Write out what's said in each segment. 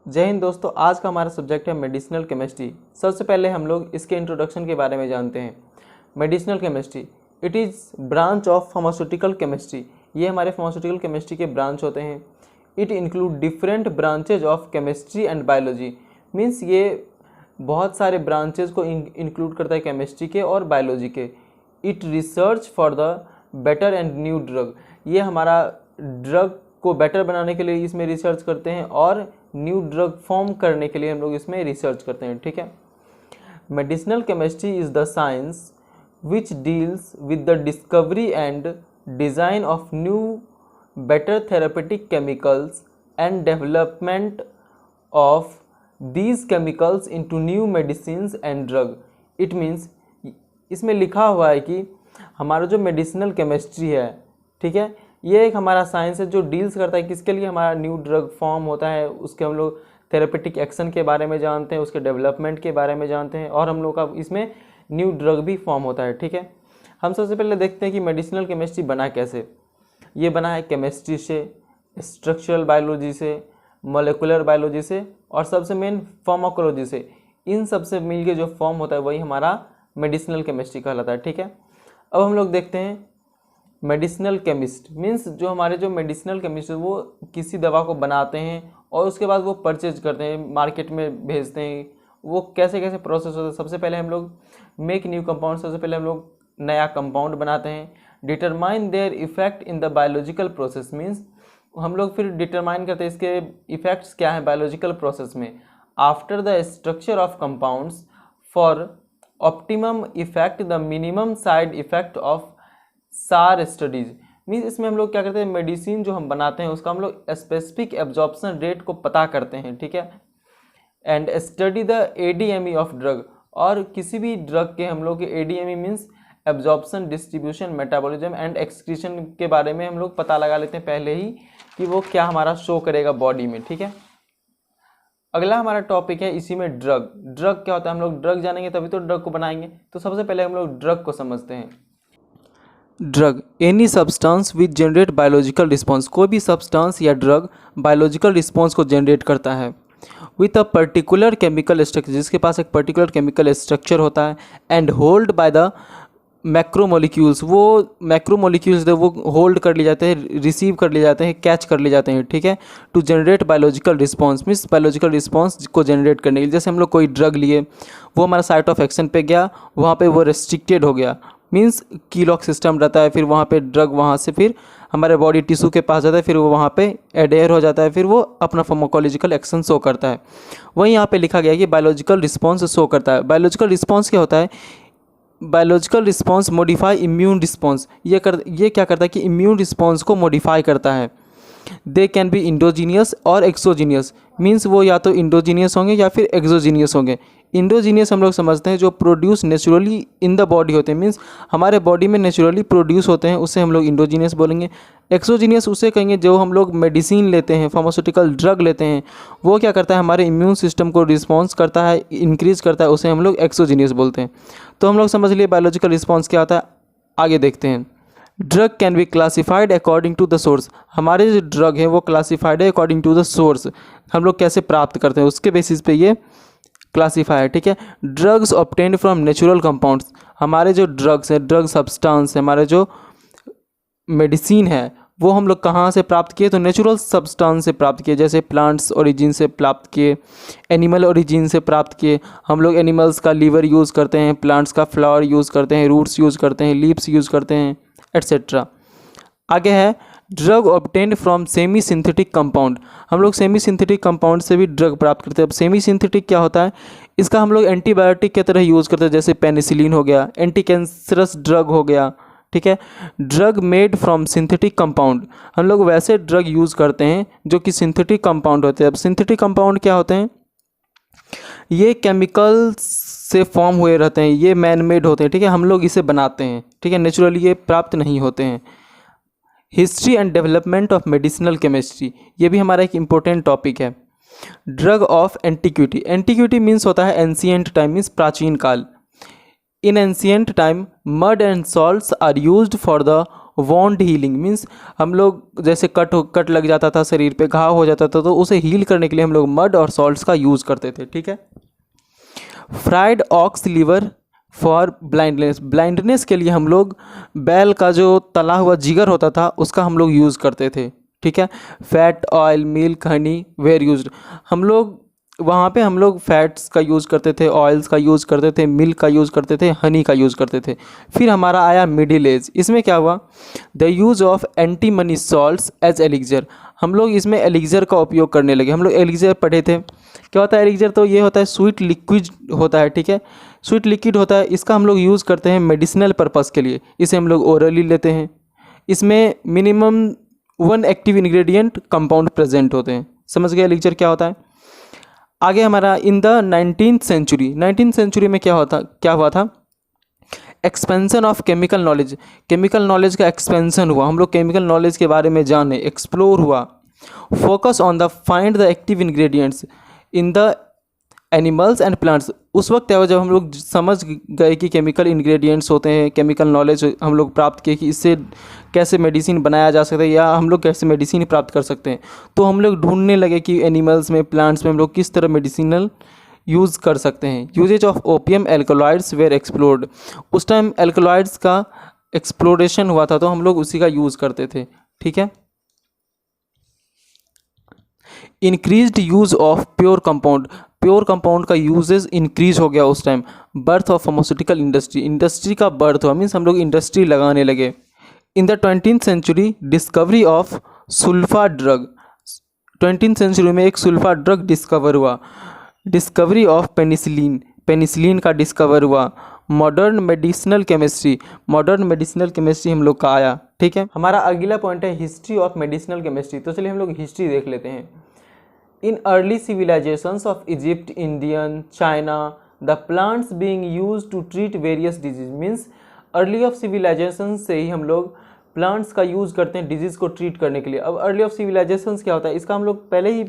जय हिंद दोस्तों। आज का हमारा सब्जेक्ट है मेडिसिनल केमिस्ट्री। सबसे पहले हम लोग इसके इंट्रोडक्शन के बारे में जानते हैं। Medicinal chemistry it is branch of pharmaceutical chemistry. ये हमारे फार्मास्यूटिकल केमिस्ट्री के ब्रांच होते हैं। It include different branches of chemistry and biology. Means ये बहुत सारे ब्रांचेज को इंक्लूड करता है केमिस्ट्री के और बायोलॉजी के। It research for the better and new drug. ये हमारा ड्रग को बेटर बनाने के लिए इसमें रिसर्च करते हैं और न्यू ड्रग फॉर्म करने के लिए हम लोग इसमें रिसर्च करते हैं। ठीक है। Medicinal chemistry is the science which deals with the discovery and design of new better therapeutic chemicals and development of these chemicals into new medicines and drug. It means इसमें लिखा हुआ है कि हमारा जो मेडिसिनल केमिस्ट्री है, ठीक है, ये एक हमारा साइंस है जो डील्स करता है किसके लिए, हमारा न्यू ड्रग फॉर्म होता है, उसके हम लोग थेरेपेटिक एक्शन के बारे में जानते हैं, उसके डेवलपमेंट के बारे में जानते हैं और हम लोग का इसमें न्यू ड्रग भी फॉर्म होता है। ठीक है। हम सबसे पहले देखते हैं कि मेडिसिनल केमिस्ट्री बना कैसे। ये बना है केमिस्ट्री से, स्ट्रक्चरल बायोलॉजी से, मोलिकुलर बायोलॉजी से और सबसे मेन फार्माकोलॉजी से। इन सबसे मिलके जो फॉर्म होता है वही हमारा मेडिसिनल केमिस्ट्री कहलाता है। ठीक है। अब हम लोग देखते हैं मेडिसिनल केमिस्ट मीन्स जो हमारे जो मेडिसिनल केमिस्ट है वो किसी दवा को बनाते हैं और उसके बाद वो परचेज करते हैं, मार्केट में भेजते हैं। वो कैसे कैसे प्रोसेस होता है। सबसे पहले हम लोग मेक न्यू कंपाउंड, सबसे पहले हम लोग नया कंपाउंड बनाते हैं। Determine there effect in the biological process means हम लोग फिर डिटरमाइन करते हैं इसके इफेक्ट्स क्या हैं बायोलॉजिकल प्रोसेस में। After the structure of compounds for optimum effect the minimum side effect of सार स्टडीज मीन्स इसमें हम लोग क्या करते हैं, मेडिसिन जो हम बनाते हैं उसका हम लोग स्पेसिफिक एब्जॉर्प्शन रेट को पता करते हैं। ठीक है। And study the ADME of drug, और किसी भी ड्रग के हम लोग के ADME means absorption, distribution, metabolism and excretion के बारे में हम लोग पता लगा लेते हैं पहले ही कि वो क्या हमारा शो करेगा बॉडी में। ठीक है। अगला हमारा टॉपिक है इसी में ड्रग। ड्रग क्या होता है, हम लोग ड्रग जानेंगे तभी तो ड्रग को बनाएंगे। तो सबसे पहले हम लोग ड्रग को समझते हैं। Drug any substance which generate biological response. कोई भी सब्सटेंस या ड्रग बायोलॉजिकल रिस्पॉन्स को जनरेट करता है with a particular chemical structure, जिसके पास एक पर्टिकुलर केमिकल स्ट्रक्चर होता है। And hold by the macromolecules, वो मैक्रोमोलिक्यूल्स वो होल्ड कर लिए जाते हैं, रिसीव कर लिए जाते हैं, कैच कर लिए जाते हैं। ठीक है। To generate biological response means biological response को जनरेट करने के लिए। जैसे हम लोग कोई ड्रग लिए, वो हमारा साइट ऑफ एक्शन पे गया, वहाँ पे वो रेस्ट्रिक्टेड हो गया मीन्स की लॉक सिस्टम रहता है, फिर वहाँ पे ड्रग वहाँ से फिर हमारे बॉडी टिश्यू के पास जाता है, फिर वो वहाँ पे एडेयर हो जाता है, फिर वो अपना फार्माकोलॉजिकल एक्शन शो करता है। वहीं यहाँ पे लिखा गया है कि बायोलॉजिकल रिस्पॉन्स शो करता है। बायोलॉजिकल रिस्पॉन्स क्या होता है, biological response modify immune response. ये क्या करता है कि इम्यून रिस्पॉन्स को मॉडिफाई करता है। दे कैन बी इंडोजीनियस और एक्सोजीनियस मीन्स वो या तो इंडोजीनियस होंगे या फिर एक्सोजीनियस होंगे। इंडोजीनियस हम लोग समझते हैं जो produce naturally in the body होते हैं मीन्स हमारे बॉडी में नेचुरली प्रोड्यूस होते हैं, उससे हम लोग इंडोजीनियस बोलेंगे। एक्सोजीनियस उसे कहेंगे जो हम लोग मेडिसिन लेते हैं, फार्मास्यूटिकल ड्रग लेते हैं, वो क्या करता है हमारे इम्यून सिस्टम को रिस्पॉन्स करता है, इंक्रीज करता है, उसे हम लोग एक्सोजीनियस बोलते हैं। तो हम लोग समझ लिए बायोलॉजिकल रिस्पॉन्स क्या होता है। आगे देखते हैं। Drug can be classified according to the source. हमारे जो ड्रग हैं वो क्लासीफाइड है अकॉर्डिंग टू द सोर्स, हम लोग कैसे प्राप्त करते हैं उसके बेसिस पे ये क्लासीफाई है। ठीक है। Drugs obtained from natural compounds, हमारे जो ड्रग्स हैं, ड्रग सब्सटेंस, हमारे जो मेडिसिन है वो हम लोग कहाँ से प्राप्त किए, तो नेचुरल सब्सटेंस से प्राप्त किए। जैसे प्लांट्स ओरिजिन से प्राप्त किए, एनिमल ओरिजिन से प्राप्त किए। हम लोग एनिमल्स का लीवर यूज़ करते हैं, प्लांट्स का फ्लावर यूज़ करते हैं, रूट्स यूज़ करते हैं, लीव्स यूज़ करते हैं, एट्सेट्रा। आगे है drug obtained from semi synthetic compound. हम लोग सेमी सिंथेटिक कंपाउंड से भी ड्रग प्राप्त करते हैं। अब सेमी सिंथेटिक क्या होता है, इसका हम लोग एंटीबायोटिक की तरह यूज़ करते हैं, जैसे पेनिसिलिन हो गया, एंटी कैंसरस ड्रग हो गया। ठीक है। Drug made from synthetic compound, हम लोग वैसे ड्रग यूज़ करते हैं जो कि सिंथेटिक कंपाउंड होते हैं। अब सिंथेटिक कंपाउंड क्या होते हैं, ये केमिकल से फॉर्म हुए रहते हैं, ये मैन मेड होते हैं। ठीक है। हम लोग इसे बनाते हैं। ठीक है। नेचुरली ये प्राप्त नहीं होते हैं। History and development of medicinal chemistry, ये भी हमारा एक इम्पोर्टेंट टॉपिक है। Drug of antiquity, antiquity means होता है एंशियंट टाइम मीन्स प्राचीन काल। In ancient time mud and salts are used for the wound healing means हम लोग जैसे कट लग जाता था, शरीर पे घाव हो जाता था, तो उसे हील करने के लिए हम लोग मड और सॉल्ट्स का यूज़ करते थे, ठीक है। Fried ox liver for blindness के लिए हम लोग बैल का जो तला हुआ जिगर होता था उसका हम लोग यूज़ करते थे, ठीक है। Fat, oil, milk, honey were used, हम लोग वहाँ पे हम लोग फैट्स का यूज़ करते थे, ऑयल्स का यूज़ करते थे, मिल्क का यूज़ करते थे, हनी का यूज़ करते थे। फिर हमारा आया मिडिल एज, इसमें क्या हुआ, the use of antimony salts as elixir, हम लोग इसमें एलिक्जर का उपयोग करने लगे। हम लोग एलिक्जर पढ़े थे, क्या होता है एलिक्जर, तो ये होता है स्वीट लिक्विड होता है, ठीक है, स्वीट लिक्विड होता है। इसका हम लोग यूज़ करते हैं मेडिसिनल पर्पज़ के लिए, इसे हम लोग ओरली लेते हैं। इसमें minimum 1 active ingredient compound present होते हैं। समझ गए एलिक्जर क्या होता है। आगे हमारा इन द 19th सेंचुरी में क्या हुआ था, expansion of chemical knowledge, chemical knowledge का एक्सपेंशन हुआ, हम लोग केमिकल नॉलेज के बारे में जाने, एक्सप्लोर हुआ। Focus on the find the active ingredients in the animals and plants, उस वक्त क्या हुआ जब हम लोग समझ गए कि केमिकल इंग्रेडिएंट्स होते हैं, केमिकल नॉलेज हम लोग प्राप्त किए कि इससे कैसे मेडिसिन बनाया जा सकता है या हम लोग कैसे मेडिसिन प्राप्त कर सकते हैं, तो हम लोग ढूंढने लगे कि एनिमल्स में, प्लांट्स में हम लोग किस तरह मेडिसिनल यूज़ कर सकते हैं। Usages of opium alkaloids were explored, उस टाइम एल्कोलॉइड्स का एक्सप्लोरेशन हुआ था तो हम लोग उसी का यूज़ करते थे, ठीक है। Increased use of pure compound का यूजेस इंक्रीज हो गया उस time. Birth of pharmaceutical industry का बर्थ हुआ, मीन्स हम लोग इंडस्ट्री लगाने लगे। In the 20th century discovery of sulfa drug, 20th century में एक सुल्फा ड्रग डिस्कवर हुआ। डिस्कवरी ऑफ पेनिसिलिन का डिस्कवर हुआ। मॉडर्न मेडिसिनल केमिस्ट्री हम लोग का आया, ठीक है। हमारा अगला पॉइंट है हिस्ट्री ऑफ मेडिसिनल केमिस्ट्री, तो चलिए हम लोग हिस्ट्री देख लेते हैं। In early civilizations of Egypt, Indian, China, the plants being used to treat various diseases, means early of civilization से ही हम लोग plants का यूज़ करते हैं डिजीज़ को ट्रीट करने के लिए। अब early of civilizations क्या होता है, इसका हम लोग पहले ही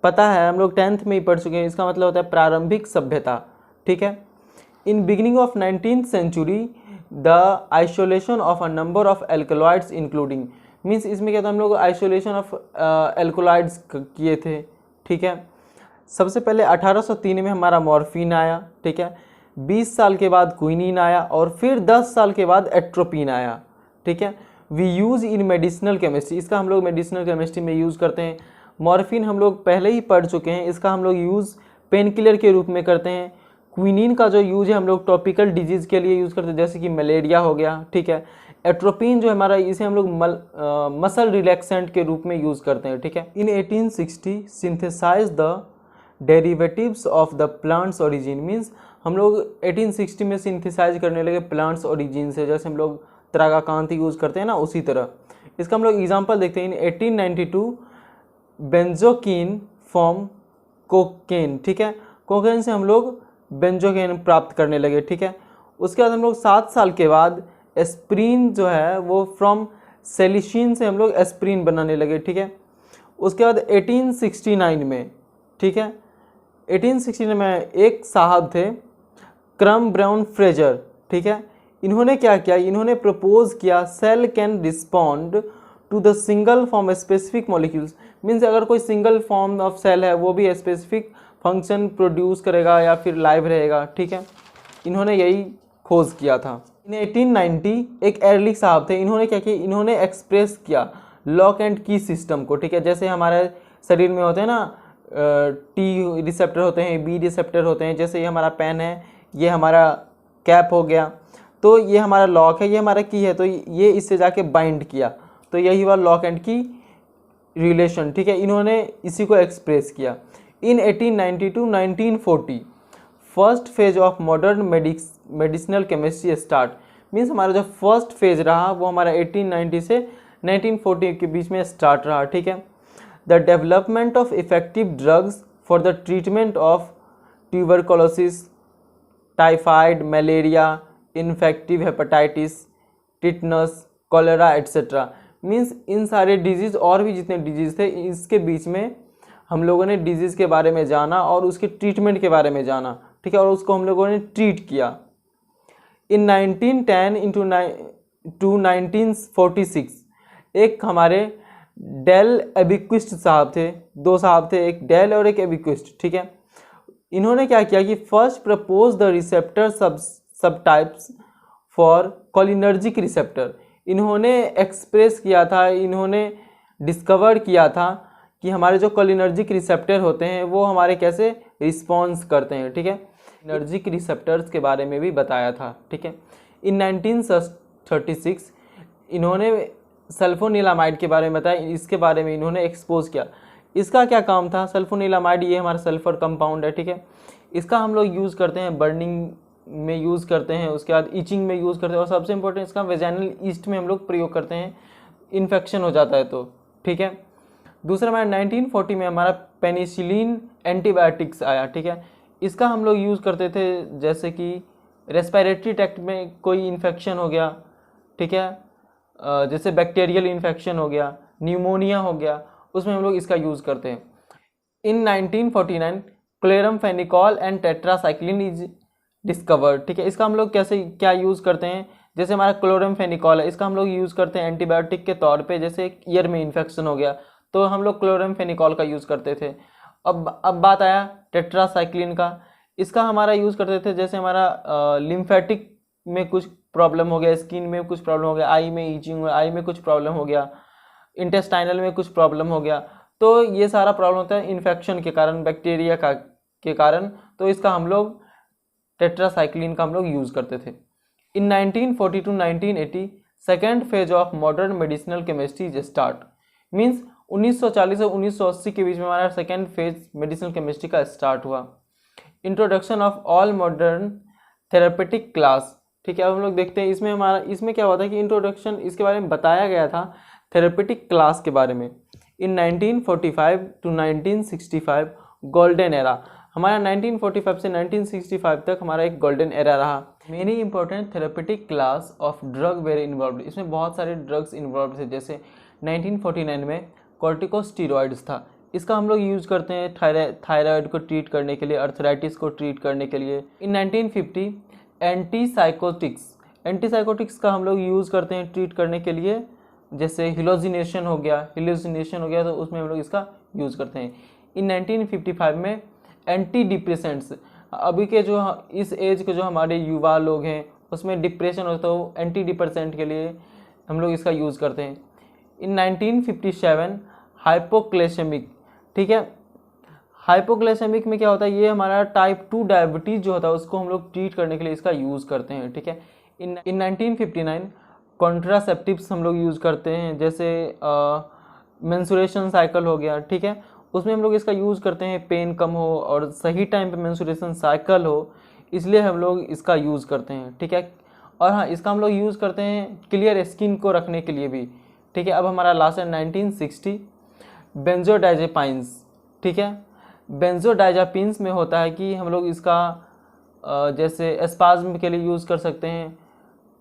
पता है, हम लोग 10th में ही पढ़ चुके हैं। इसका मतलब होता है प्रारंभिक सभ्यता, ठीक है। In beginning of 19th century the isolation of a number of alkaloids including, means इसमें क्या था, हम लोग आइसोलेशन ऑफ एल्कोलॉइड्स किए थे, ठीक है। सबसे पहले 1803 में हमारा मॉर्फिन आया, ठीक है। 20 साल के बाद क्विनीन आया और फिर 10 साल के बाद एट्रोपिन आया, ठीक है। We use in medicinal chemistry, इसका हम लोग मेडिसिनल केमिस्ट्री में यूज़ करते हैं। मॉर्फिन हम लोग पहले ही पढ़ चुके हैं, इसका हम लोग यूज़ पेन किलर के रूप में करते हैं। क्विनीन का जो यूज़ है हम लोग टॉपिकल डिजीज़ के लिए यूज़ करते हैं, जैसे कि मलेरिया हो गया, ठीक है। एट्रोपिन जो हमारा, इसे हम लोग मसल रिलैक्सेंट के रूप में यूज़ करते हैं, ठीक है। इन 1860 synthesise the derivatives of the plants origin, means हम लोग 1860 में सिंथेसाइज करने लगे प्लांट्स ओरिजिन से, जैसे हम लोग त्रागाकांति यूज़ करते हैं ना, उसी तरह। इसका हम लोग एग्जांपल देखते हैं। इन 1892 बेंजोकिन फॉर्म कोकेन, ठीक है। कोकेन से हम लोग बेंजोकेन प्राप्त करने लगे, ठीक है। उसके बाद हम लोग 7 साल के बाद एस्प्रीन जो है वो फ्रॉम सेलिशीन से हम लोग एस्प्रीन बनाने लगे, ठीक है। उसके बाद 1869 में, ठीक है, 1869 में एक साहब थे क्रम ब्राउन फ्रेजर, ठीक है। इन्होंने क्या किया, इन्होंने प्रपोज किया cell can respond to the single form specific molecules, means अगर कोई सिंगल फॉर्म ऑफ सेल है वो भी स्पेसिफिक फंक्शन प्रोड्यूस करेगा या फिर लाइव रहेगा, ठीक है। इन्होंने यही खोज किया था। इन 1890 एक एरलिख साहब थे, इन्होंने क्या किया, इन्होंने एक्सप्रेस किया लॉक एंड की सिस्टम को, ठीक है। जैसे हमारे शरीर में होते हैं ना, टी रिसेप्टर होते हैं, बी रिसेप्टर होते हैं, जैसे ये हमारा पेन है, ये हमारा कैप हो गया, तो ये हमारा लॉक है, ये हमारा की है, तो ये इससे जाके बाइंड किया, तो यही हुआ लॉक एंड की रिलेशन, ठीक है। इन्होंने इसी को एक्सप्रेस किया। इन 1890 to 1940 first phase of modern medicinal chemistry start, means हमारा जो फर्स्ट फेज रहा वो हमारा 1890 से 1940 के बीच में स्टार्ट रहा, ठीक है। The development of effective drugs for the treatment of tuberculosis, typhoid, malaria, infective hepatitis, tetanus, cholera etcetera, means in सारे डिजीज़ और भी जितने डिजीज़ थे इसके बीच में हम लोगों ने डिजीज़ के बारे में जाना और उसके ट्रीटमेंट के बारे में जाना, ठीक है, और उसको हम लोगों ने ट्रीट किया। इन 1910 टू 1946 एक हमारे डेल एबिक्विस्ट साहब थे, दो साहब थे, एक डेल और एक एबिक्विस्ट, ठीक है। इन्होंने क्या किया कि फर्स्ट प्रपोज द रिसेप्टर सब टाइप्स फॉर कोलिनर्जिक रिसेप्टर। इन्होंने एक्सप्रेस किया था, इन्होंने डिस्कवर किया था कि हमारे जो कोलिनर्जिक रिसेप्टर होते हैं वो हमारे कैसे रिस्पॉन्स करते हैं, ठीक है। एनर्जिक रिसेप्टर्स के बारे में भी बताया था, ठीक है। इन 1936 इन्होंने सल्फोनिलामाइड के बारे में बताया, इसके बारे में इन्होंने एक्सपोज किया। इसका क्या काम था? सल्फोनिलामाइड ये हमारा सल्फर कंपाउंड है, ठीक है। इसका हम लोग यूज़ करते हैं, बर्निंग में यूज़ करते हैं, उसके बाद ईचिंग में यूज़ करते हैं, और सबसे इंपॉर्टेंट इसका वेजाइनल ईस्ट में हम लोग प्रयोग करते हैं, इन्फेक्शन हो जाता है तो, ठीक है। दूसरा हमारा 1940 में हमारा पेनिसिलिन एंटीबायोटिक्स आया, ठीक है। इसका हम लोग यूज़ करते थे जैसे कि रेस्पिरेटरी ट्रैक्ट में कोई इन्फेक्शन हो गया, ठीक है, जैसे बैक्टीरियल इन्फेक्शन हो गया, न्यूमोनिया हो गया, उसमें हम लोग इसका यूज़ करते हैं। इन 1949 chloramphenicol and tetracycline is discovered, ठीक है। इसका हम लोग कैसे क्या यूज़ करते हैं? जैसे हमारा क्लोरमफेनिकॉल है, इसका हम लोग यूज़ करते हैं एंटीबायोटिक के तौर पे, जैसे ईयर में इन्फेक्शन हो गया तो हम लोग क्लोरमफेनिकॉल का यूज़ करते थे। अब बात आया टेट्रासाइक्लिन का, इसका हमारा यूज़ करते थे जैसे हमारा लिम्फेटिक में कुछ प्रॉब्लम हो गया, स्किन में कुछ प्रॉब्लम हो गया, आई में ईचिंग हो, आई में कुछ प्रॉब्लम हो गया, इंटेस्टाइनल में कुछ प्रॉब्लम हो गया, तो ये सारा प्रॉब्लम होता है इन्फेक्शन के कारण, बैक्टीरिया के कारण, तो इसका हम लोग टेट्रासाइक्लिन का हम लोग यूज़ करते थे। इन 1940 to 1980 second phase of modern medicinal chemistry is start. Means 1940 से 1980 के बीच में हमारा सेकेंड फेज मेडिसिनल केमिस्ट्री का स्टार्ट हुआ। Introduction of all modern therapeutic class, ठीक है। अब हम लोग देखते हैं इसमें क्या हुआ था कि इंट्रोडक्शन इसके बारे में बताया गया था, थेरेपेटिक क्लास के बारे में। इन 1945 to 1965 गोल्डन एरा, हमारा 1945 से 1965 तक हमारा एक गोल्डन एरा रहा। Many important therapeutic class of drug were involve, इसमें बहुत सारे ड्रग्स इन्वॉल्व थे। जैसे 1949 में कॉर्टिकोस्टेरॉइड्स था, इसका हम लोग यूज़ करते हैं थायराइड को ट्रीट करने के लिए, अर्थराइटिस को ट्रीट करने के लिए। इन 1950 एंटीसाइकोटिक्स का हम लोग यूज़ करते हैं ट्रीट करने के लिए, जैसे हिलोजिनेशन हो गया तो उसमें हम लोग इसका यूज़ करते हैं। इन 1955 में एंटी डिप्रेसेंट्स, अभी के जो इस एज के जो हमारे युवा लोग हैं उसमें डिप्रेशन होता है, तो एंटी डिप्रेसेंट के लिए हम लोग इसका यूज़ करते हैं। इन 1957 हाइपोक्लेसेमिक, ठीक है। हाइपोग्लाइसेमिक में क्या होता है, ये हमारा टाइप 2 डायबिटीज़ जो होता है उसको हम लोग ट्रीट करने के लिए इसका यूज़ करते हैं, ठीक है। इन 1959 कॉन्ट्रासेप्टिव्स हम लोग यूज़ करते हैं, जैसे मेंस्ट्रुएशन साइकिल हो गया, ठीक है, उसमें हम लोग इसका यूज़ करते हैं, पेन कम हो और सही टाइम पे मेंस्ट्रुएशन साइकिल हो, इसलिए हम लोग इसका यूज़ करते हैं, ठीक है। और हाँ, इसका हम लोग यूज़ करते हैं क्लियर स्किन को रखने के लिए भी, ठीक है। अब हमारा लास्ट है 1960 बेंजोडाइजेपाइंस, ठीक है। बेंजोडाइजापिन्स में होता है कि हम लोग इसका जैसे एस्पाज्म के लिए यूज़ कर सकते हैं,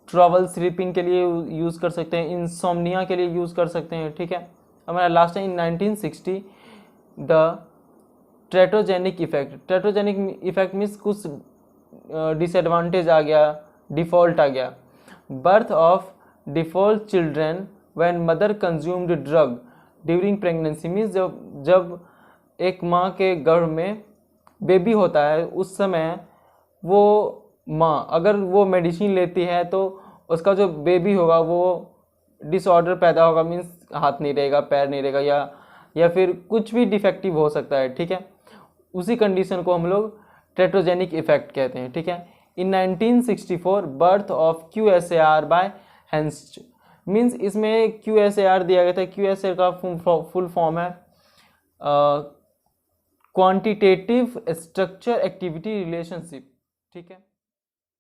ट्रबल स्लीपिंग के लिए यूज़ कर सकते हैं, इंसोम्निया के लिए यूज़ कर सकते हैं, ठीक है। हमारा लास्ट है इन 1960 द टेट्रोजेनिक इफेक्ट मीन्स कुछ डिसएडवांटेज आ गया, डिफ़ॉल्ट आ गया। Birth of default children when mother consumed drug during pregnancy, means जब एक माँ के गर्भ में बेबी होता है उस समय वो माँ अगर वो मेडिसिन लेती है तो उसका जो बेबी होगा वो डिसऑर्डर पैदा होगा, मीन्स हाथ नहीं रहेगा, पैर नहीं रहेगा, या फिर कुछ भी डिफेक्टिव हो सकता है, ठीक है। उसी कंडीशन को हम लोग टेट्रोजेनिक इफेक्ट कहते हैं, ठीक है। In 1964 birth of QSAR by Hansch, means इसमें QSAR दिया गया था। QSAR का फुल फॉर्म है क्वांटिटेटिव स्ट्रक्चर एक्टिविटी रिलेशनशिप, ठीक है।